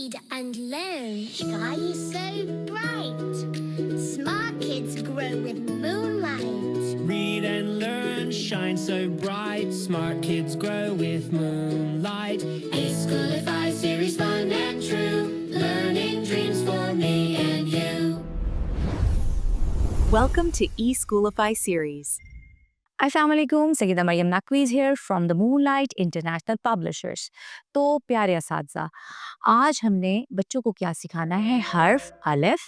Read and learn. Sky is so bright. Smart kids grow with moonlight. Read and learn, shine so bright. Smart kids grow with moonlight. E-Schoolify series, fun and true. Learning dreams for me and you. Welcome to eSchoolify series. Assalamu alaikum, Sayyida Maryam Naqvi is here from the Moonlight International Publishers. तो प्यारे असातिज़ा, आज हमने बच्चों को क्या सिखाना है? हर्फ अलिफ,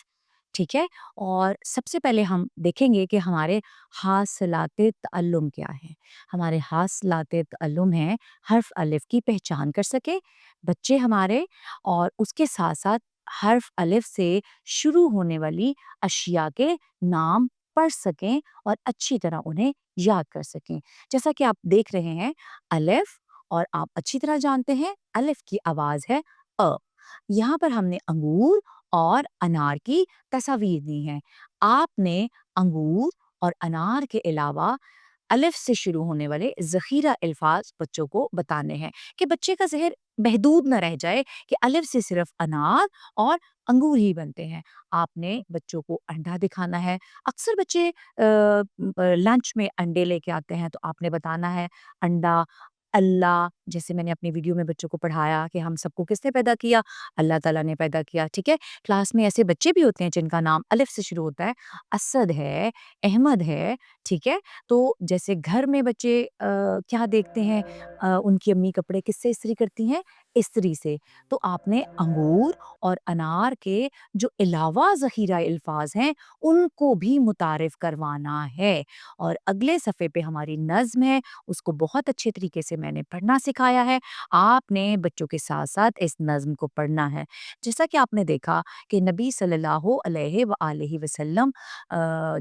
ठीक है? और सबसे पहले हम देखेंगे कि हमारे हासिलाते तअल्लुम क्या हैं। हमारे हासिलाते तअल्लुम हैं हर्फ अलिफ की पहचान कर सके बच्चे हमारे, और उसके साथ साथ हर्फ अलिफ से शुरू होने वाली अशिया के नाम पढ़ सकें और अच्छी तरह उन्हें याद कर सकें। जैसा कि आप देख रहे हैं अलिफ, और आप अच्छी तरह जानते हैं अलिफ की आवाज़ है अ। यहाँ पर हमने अंगूर और अनार की तस्वीर दी हैं। आपने अंगूर और अनार के अलावा अलिफ से शुरू होने वाले ज़ख़ीरा अल्फाज बच्चों को बताने हैं कि बच्चे का ज़हन महदूद न रह जाए कि अलिफ से सिर्फ अनार और अंगूर ही बनते हैं। आपने बच्चों को अंडा दिखाना है। अक्सर बच्चे लंच में अंडे लेके आते हैं, तो आपने बताना है अंडा, अल्लाह, जैसे मैंने अपनी वीडियो में बच्चों को पढ़ाया कि हम सबको किसने पैदा किया? अल्लाह ताला ने पैदा किया, ठीक है? क्लास में ऐसे बच्चे भी होते हैं जिनका नाम अलिफ से शुरू होता है, असद है, अहमद है, ठीक है? तो जैसे घर में बच्चे क्या देखते हैं, उनकी अम्मी कपड़े किससे इस्त्री करती हैं? इस्त्री से। तो आपने अंगूर और अनार के जो अलावा ज़ख़ीरा अल्फाज हैं, उनको भी मुतारिफ़ करवाना है। और अगले सफ़े पे हमारी नज़्म है, उसको बहुत अच्छे तरीके से मैंने पढ़ना सिखाया है। आपने बच्चों के साथ-साथ इस नज़्म को पढ़ना है। जैसा कि आपने देखा कि नबी सल्लल्लाहु अलैहि व आलिहि वसल्लम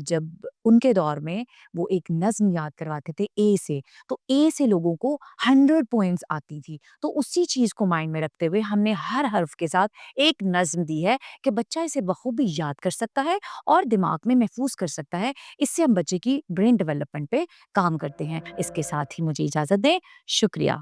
जब उनके दौर में वो एक नज़्म याद करवाते थे ए से, तो ए से लोगों को 100 पॉइंट्स आती थी। तो उसी चीज़ को माइंड में रखते हुए हमने हर हर्फ के साथ एक नज़्म दी है कि बच्चा इसे बखूबी याद कर सकता है और दिमाग में महफूज कर सकता है। इससे हम बच्चे की ब्रेन डेवलपमेंट पे काम करते हैं। इसके साथ ही मुझे इजाज़त दें। शुक्रिया।